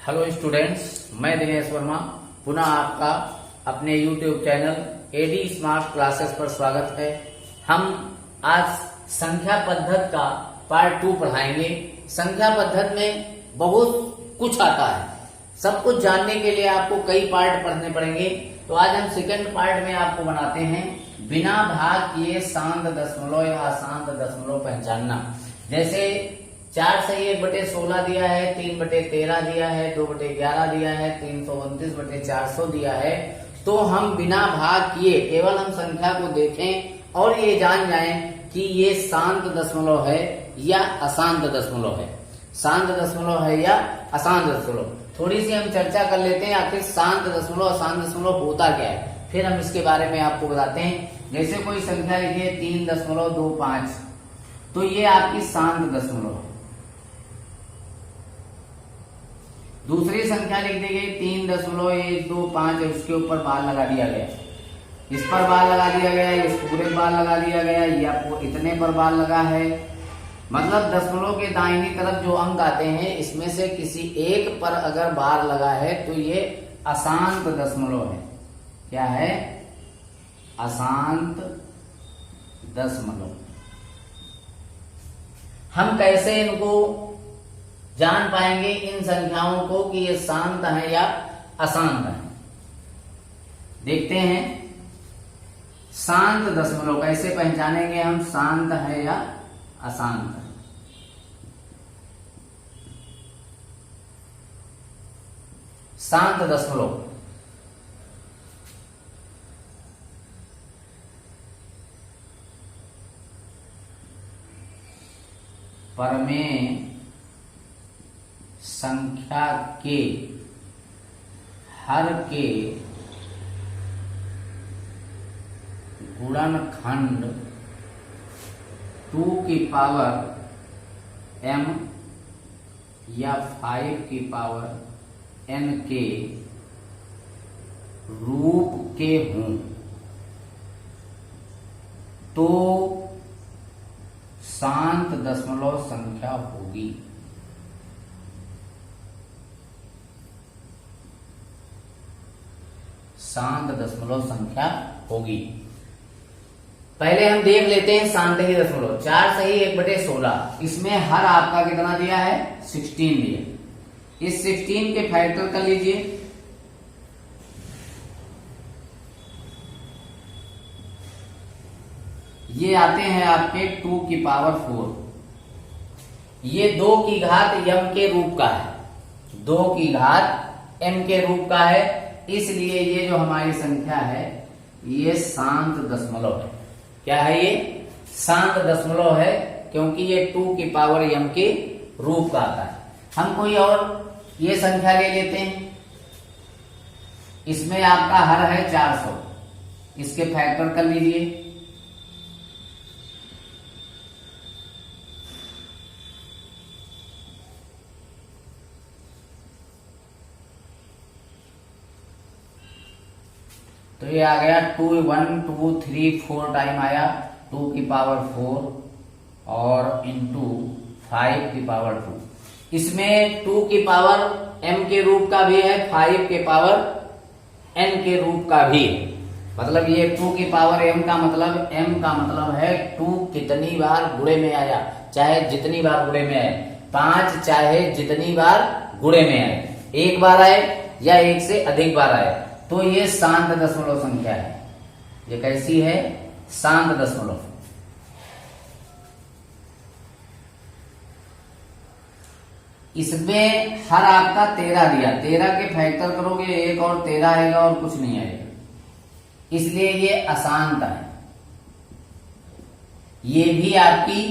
Hello students, मैं दिनेश वर्मा पुनः आपका अपने YouTube channel AD smart classes पर स्वागत है। हम आज संख्या पद्धत का पार्ट 2 पढ़ाएंगे। संख्या पद्धत में बहुत कुछ आता है, सब कुछ जानने के लिए आपको कई पार्ट पढ़ने पड़ेंगे। तो आज हम सेकंड पार्ट में आपको बनाते हैं बिना भाग किए शांत दशमलव या अशांत दशमलव पहचानना। जैसे 4 से 1/16 दिया है, 3/13 दिया है, 2/11 दिया है, 329/400 दिया है। तो हम बिना भाग किए केवल हम संख्या को देखें और ये जान जाएं कि ये शांत दशमलव है या अशांत दशमलव है, शांत दशमलव है या अशांत दशमलव। थोड़ी सी हम चर्चा कर लेते हैं आखिर शांत दशमलव अशांत दशमलव होता क्या है, फिर हम इसके बारे में आपको बताते हैं। जैसे कोई संख्या लिखिए 3.25, तो ये आपकी शांत दशमलव है। दूसरी संख्या लिख दी गई 3.125, उसके ऊपर बार लगा दिया गया, इस पर बार लगा दिया गया, इस पूरे बार लगा दिया गया, या इतने पर बार लगा है। मतलब दशमलव के दाहिनी तरफ जो अंक आते हैं इसमें से किसी एक पर अगर बार लगा है तो ये अशांत दशमलव है। क्या है? अशांत दशमलव। हम कैसे इनको जान पाएंगे, इन संख्याओं को, कि ये शांत है या अशांत है? देखते हैं शांत दशमलव कैसे पहचानेंगे हम, शांत है या अशांत है। शांत दशमलव परमेय संख्या के हर के गुणनखंड 2 की पावर m या 5 की पावर n के रूप के हों तो शांत दशमलव संख्या होगी। शांत दशमलव संख्या होगी। पहले हम देख लेते हैं शांत ही दशमलव। 4 सही 1/16, इसमें हर आपका कितना दिया है? 16 दिया। इस 16 के फैक्टर कर लीजिए। ये आते हैं आपके 2 की पावर 4। ये 2 की घात m के रूप का है, 2 की घात m के रूप का है, इसलिए ये जो हमारी संख्या है ये शांत दशमलव है। क्या है? ये शांत दशमलव है, क्योंकि ये 2 की पावर m के रूप का आता है। हम कोई और ये संख्या ले लेते हैं। इसमें आपका हर है 400, इसके फैक्टर कर लीजिए। तो ये आ गया 2 1 2 3 4 टाइम आया 2 की पावर 4 और इंटू 5 की पावर 2। इसमें 2 की पावर m के रूप का भी है, 5 के पावर n के रूप का भी है। मतलब ये 2 की पावर m का मतलब है 2 कितनी बार गुणे में आया, चाहे जितनी बार गुणे में आए, 5 चाहे जितनी बार गुणे में आए, एक बार आए या एक से अधिक बार आए, तो ये शांत दशमलव संख्या है। ये कैसी है? शांत दशमलव। इसमें हर आपका 13 दिया, 13 के फैक्टर करोगे 1 और 13 आएगा और कुछ नहीं आएगा, इसलिए ये अशांत है। ये भी आपकी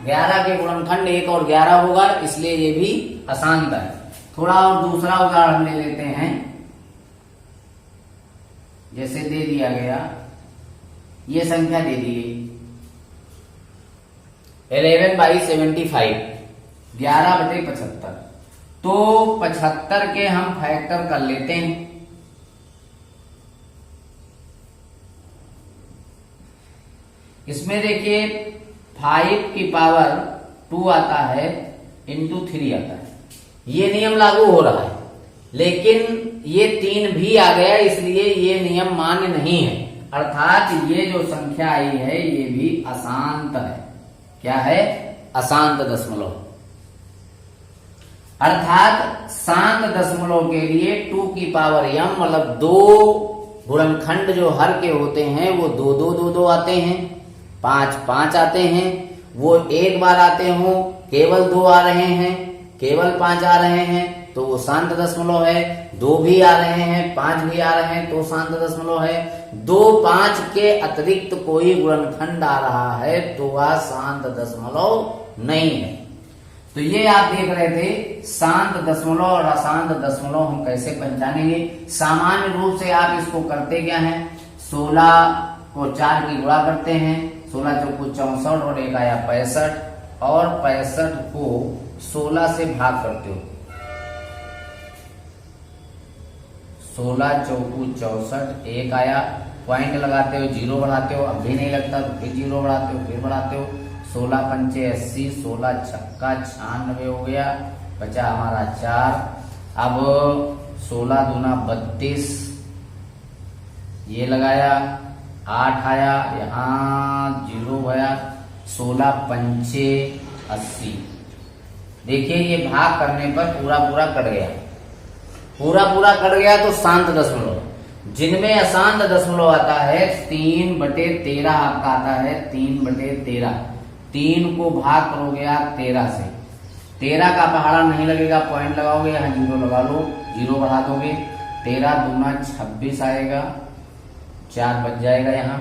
11 के गुणनखंड 1 और 11 होगा, इसलिए ये भी अशांत है। थोड़ा और दूसरा उदाहरण ले लेते हैं। जैसे दे दिया गया, ये संख्या दे दी गई 11/75, 11/75। तो 75 के हम फैक्टर कर लेते हैं। इसमें देखिए 5 की पावर 2 आता है इंटू 3 आता है। ये नियम लागू हो रहा है, लेकिन ये 3 भी आ गया, इसलिए ये नियम मान्य नहीं है। अर्थात ये जो संख्या आई है ये भी अशांत है। क्या है? अशांत दशमलव। अर्थात शांत दशमलव के लिए 2 की पावर m मतलब 2 गुणनखंड जो हर के होते हैं वो 2 2 2 2 आते हैं, 5 5 आते हैं। वो एक बार आते हो केवल 2 आ रहे हैं, केवल 5 आ रहे हैं तो वो शांत दशमलव है। 2 भी आ रहे हैं, 5 भी आ रहे हैं तो शांत दशमलव है। 2 5 के अतिरिक्त कोई गुणनखंड आ रहा है तो वह शांत दशमलव नहीं है। तो ये आप देख रहे थे शांत दशमलव और अशांत दशमलव हम कैसे पहचानेंगे। सामान्य रूप से आप इसको करते क्या है, 16 को 4 की गुणा करते हैं, 16 चौको 64 और 1 आया 65 और 65 को 16 से भाग करते हो। 16 चौको 64, 1 आया, पॉइंट लगाते हो, 0 बढ़ाते हो, अब भी नहीं लगता तो फिर 0 बढ़ाते हो, फिर बढ़ाते हो। 16 पंचे 80, 16 छक्का 96 हो गया, बचा हमारा 4। अब 16 दूना 32, ये लगाया, 8 आया, यहाँ 0 गया, 16 पंचे 80। देखिए ये भाग करने पर पूरा पूरा कट गया, पूरा पूरा कट गया तो शांत दशमलव। जिनमें अशांत दशमलव आता है 3/13 आपका आता है, 3/13। 3 को भाग करोगे आप 13 से, 13 का पहाड़ा नहीं लगेगा, पॉइंट लगाओगे, यहाँ 0 लगा लो, 0 बढ़ा दोगे, 13 दूना 26 आएगा, 4 बच जाएगा, यहाँ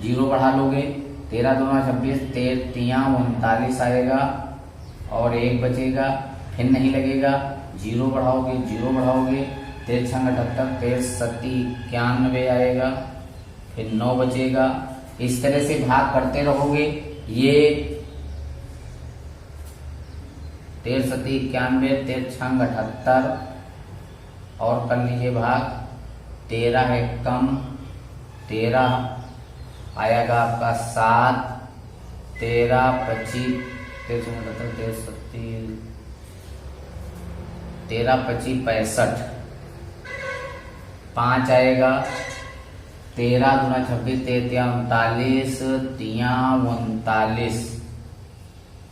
0 बढ़ा लोगे, 13 दूना 26, 13 39 आएगा और 1 बचेगा, फिर नहीं लगेगा, 0 बढ़ाओगे, 0 बढ़ाओगे, 13 छंग 78, 13 सत्ती 91 आएगा, फिर 9 बचेगा। इस तरह से भाग करते रहोगे। ये 13 सत्ती 91, 13 छंग 78 और कर लीजिए भाग, 13 है कम, 13 आएगा आपका 7, 13 25, 13 सत्ती 13 25 65, 5 आएगा, 13 दूना 26, 13 39, 39,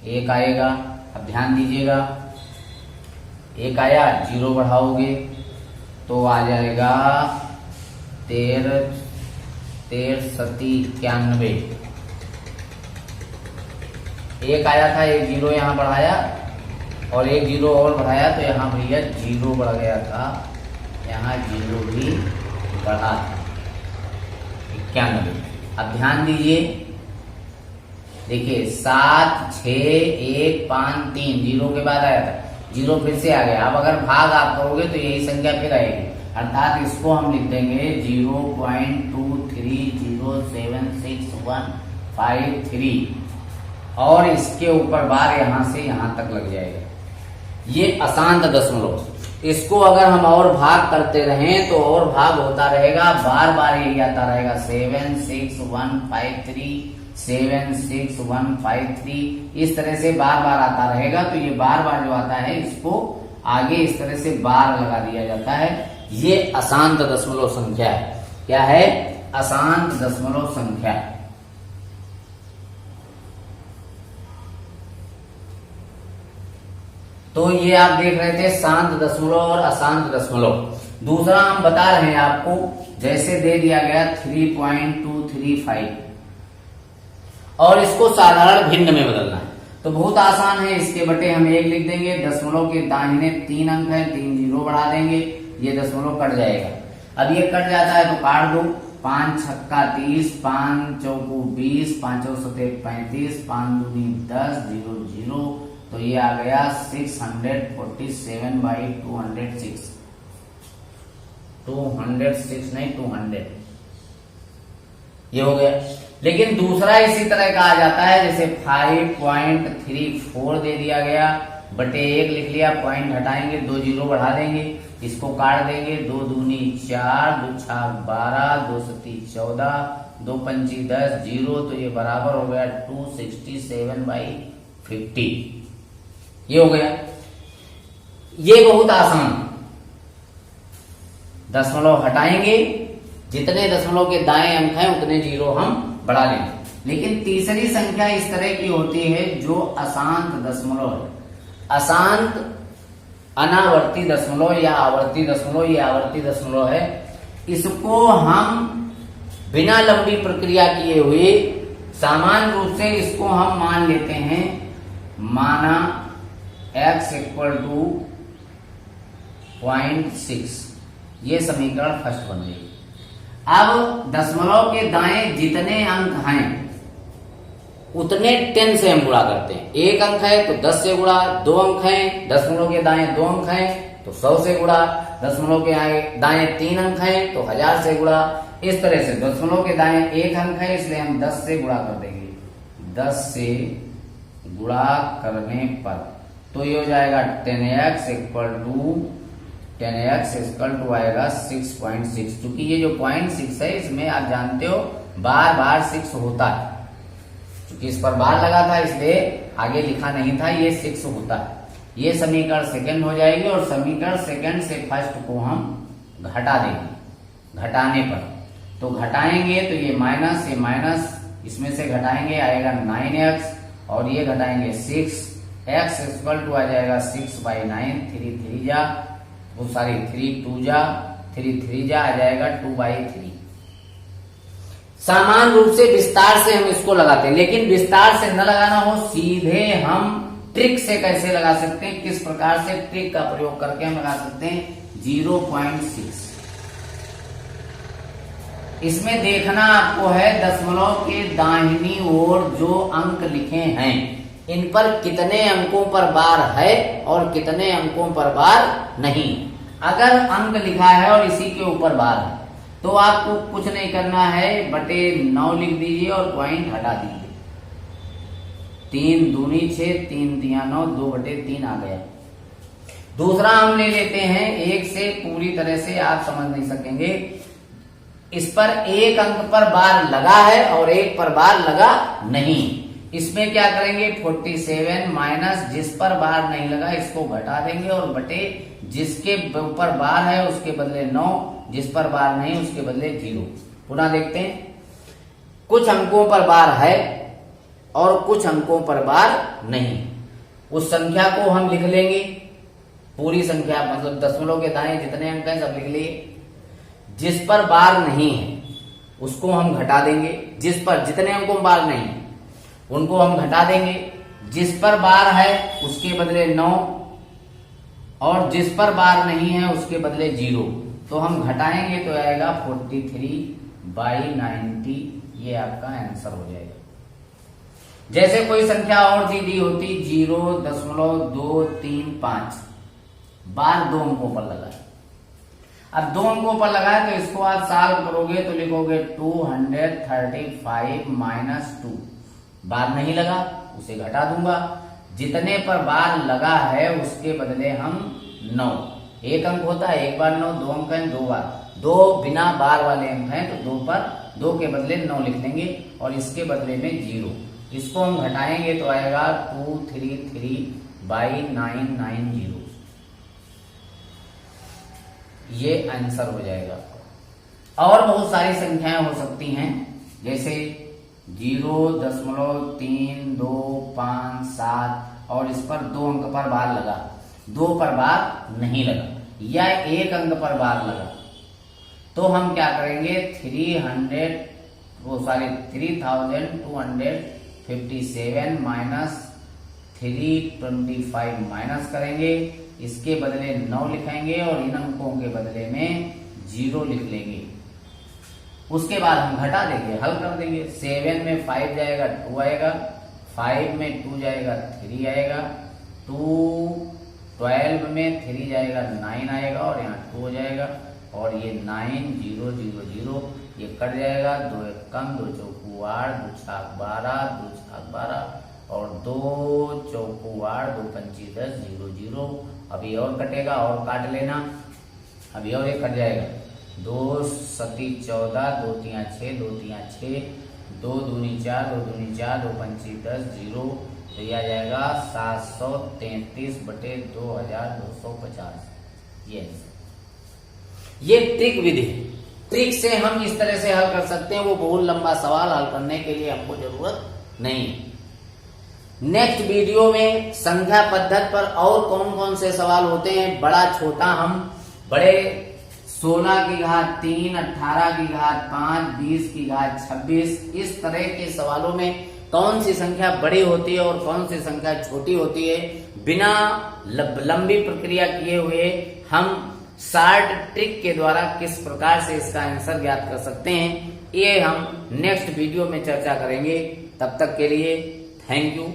1 आएगा। अब ध्यान दीजिएगा, 1 आया, 0 बढ़ाओगे तो आ जाएगा 13 सत्ती 91। 1 आया था, 1 0 यहाँ बढ़ाया और 1 0 और बढ़ाया तो यहाँ भैया 0 बढ़ गया था, यहाँ 0 भी बढ़ा था, 91। अब ध्यान दीजिए, देखिए 7 6 1 5 3, 0 के बाद आया था, 0 फिर से आ गया। अब अगर भाग आप करोगे तो यही संख्या फिर आएगी, अर्थात इसको हम लिख देंगे 0.2307615 और इसके ऊपर बार यहां से यहां तक लग जाएगा। ये अशांत दशमलव। इसको अगर हम और भाग करते रहें तो और भाग होता रहेगा, बार बार यही आता रहेगा 76153, 76153, इस तरह से बार बार आता रहेगा। तो ये बार बार जो आता है इसको आगे इस तरह से बार लगा दिया जाता है। ये अशांत दशमलव संख्या है। क्या है? अशांत दशमलव संख्या। तो ये आप देख रहे थे शांत दशमलव और अशांत दशमलव। दूसरा हम बता रहे हैं आपको, जैसे दे दिया गया 3.235 और इसको साधारण भिन्न में बदलना है तो बहुत आसान है। इसके बटे हम 1 लिख देंगे, दशमलव के दाहिने 3 अंक है, 3 0 बढ़ा देंगे, ये दशमलव कट जाएगा। अब ये कट जाता है तो काट दो, 5 छक्का 30, 5 चौको 20, 5 सते 35, 5 दूनी 10, 0 0, तो ये आ गया 647/206, 206 नहीं 200, ये हो गया। लेकिन दूसरा इसी तरह का आ जाता है, जैसे 5.34 दे दिया गया, बटे 1 लिख लिया, पॉइंट हटाएंगे, 2 0 बढ़ा देंगे, इसको काट देंगे, 2 दूनी 4, 2 छाक 12, 2 सती 14, 2 पंची 10, 0, तो ये बराबर हो गया 267/50, ये हो गया। ये बहुत आसान दशमलव हटाएंगे, जितने दशमलव के दाएं अंक हैं उतने जीरो हम बढ़ा लेंगे। लेकिन तीसरी संख्या इस तरह की होती है जो अशांत दशमलव है। अशांत अनावर्ती दशमलव या आवर्ती दशमलव, ये आवर्ती दशमलव है। इसको हम बिना लंबी प्रक्रिया किए हुए सामान्य रूप से इसको हम मान लेते हैं, माना x इक्वल टू 0.6। ये समीकरण फर्स्ट बन गई। अब दशमलव के दाएं जितने अंक हैं उतने 10 से हम गुणा करते हैं। एक अंक है तो 10 से गुणा, 2 अंक हैं, दशमलव के दाएं 2 अंक हैं तो 100 से गुणा, दशमलव के दाएं 3 अंक हैं तो 1000 से गुणा। इस तरह से दशमलव के दाएं 1 अंक है इसलिए हम 10 से गुणा कर देंगे। 10 से गुणा करने पर तो ये हो जाएगा 10x equal to 10x equal to आएगा 6.6। क्योंकि ये जो 0.6 है इसमें आप जानते हो बार बार 6 होता है, क्योंकि इस पर बार लगा था इसलिए आगे लिखा नहीं था, ये 6 होता है। ये समीकरण सेकंड हो जाएगी और समीकरण सेकंड से फर्स्ट को हम घटा देंगे। घटाने पर तो घटाएंगे तो ये माइनस, ये माइनस इसमें से घटाएंगे आएगा 9x और ये घटाएंगे 6। x इक्वल टू आ जाएगा 6/9, 3 3 जा, वो सारी 3 2 जा, 3 3 जा आ जाएगा 2/3। सामान्य रूप से विस्तार से हम इसको लगाते हैं, लेकिन विस्तार से न लगाना हो, सीधे हम ट्रिक से कैसे लगा सकते हैं, किस प्रकार से ट्रिक का प्रयोग करके हम लगा सकते हैं 0.6। इसमें देखना आपको है दशमलव के दाहिनी ओर जो अंक लिखे हैं इन पर कितने अंकों पर बार है और कितने अंकों पर बार नहीं। अगर अंक लिखा है और इसी के ऊपर बार है तो आपको कुछ नहीं करना है, बटे 9 लिख दीजिए और पॉइंट हटा दीजिए। 3 दूनी 6, 3 तिया 9, 2/3 आ गया। दूसरा हम ले लेते हैं, एक से पूरी तरह से आप समझ नहीं सकेंगे। इस पर एक अंक पर बार लगा है और एक पर बार लगा नहीं। इसमें क्या करेंगे 47 माइनस जिस पर बार नहीं लगा इसको घटा देंगे और बटे जिसके ऊपर बार है उसके बदले 9, जिस पर बार नहीं उसके बदले 0। पुनः देखते हैं, कुछ अंकों पर बार है और कुछ अंकों पर बार नहीं। उस संख्या को हम लिख लेंगे, पूरी संख्या मतलब दशमलव के दाएं जितने अंक हैं सब लिख लिए। जिस पर बार नहीं है उसको हम घटा देंगे, जिस पर जितने अंकों में बार नहीं उनको हम घटा देंगे। जिस पर बार है उसके बदले 9 और जिस पर बार नहीं है उसके बदले 0। तो हम घटाएंगे तो आएगा 43/90। ये आपका आंसर हो जाएगा। जैसे कोई संख्या और दी होती 0.235, बार 2 अंकों पर लगा है। अब 2 अंकों पर लगा है तो इसको आप सॉल्व करोगे तो लिखोगे 235 माइनस 2। बार नहीं लगा उसे घटा दूंगा, जितने पर बार लगा है उसके बदले हम 9। एक अंक होता है, एक बार 9, 2 अंक हैं 2 बार, 2 बिना बार वाले अंक हैं तो 2 पर 2 के बदले 9 लिख लेंगे और इसके बदले में 0। इसको हम घटाएंगे तो आएगा 233/990। ये आंसर हो जाएगा। और बहुत सारी संख्याएं हो सकती हैं, जैसे 0.3257 और इस पर 2 अंक पर बार लगा, 2 पर बार नहीं लगा या 1 अंक पर बार लगा। तो हम क्या करेंगे 3257 माइनस 325 माइनस करेंगे, इसके बदले 9 लिखेंगे और इन अंकों के बदले में 0 लिख लेंगे। उसके बाद हम घटा देंगे, हल कर देंगे। 7 में 5 जाएगा 2 आएगा, 5 में 2 जाएगा 3 आएगा, 12 में 3 जाएगा 9 आएगा और यहाँ 2 हो जाएगा और ये 9 0 0 0 ये कट जाएगा। 2 1 कम, 2 चौकू 8, 2 छाक 12, 2 छाक 12 और 2 चौकू 8, 2 पंची 10 0 0। अभी और कटेगा और काट लेना, अभी और एक कट जाएगा। 2 सती 14, 2 तिया 6, 2 तिया 6, 2 दूनी 4, 2 दूनी 4, 2 पंची 10 0। तो यह आ जाएगा 733/2250। ये ये ट्रिक विधि, ट्रिक से हम इस तरह से हल कर सकते हैं। वो बहुत लंबा सवाल हल करने के लिए हमको जरूरत नहीं है। नेक्स्ट वीडियो में संख्या पद्धति पर और कौन कौन से सवाल होते हैं, बड़ा छोटा, हम बड़े 16 की घात 3, 18 की घात 5, 20 की घात 26, इस तरह के सवालों में कौन सी संख्या बड़ी होती है और कौन सी संख्या छोटी होती है, बिना लंबी प्रक्रिया किए हुए हम शार्ट ट्रिक के द्वारा किस प्रकार से इसका आंसर ज्ञात कर सकते हैं, ये हम नेक्स्ट वीडियो में चर्चा करेंगे। तब तक के लिए थैंक यू।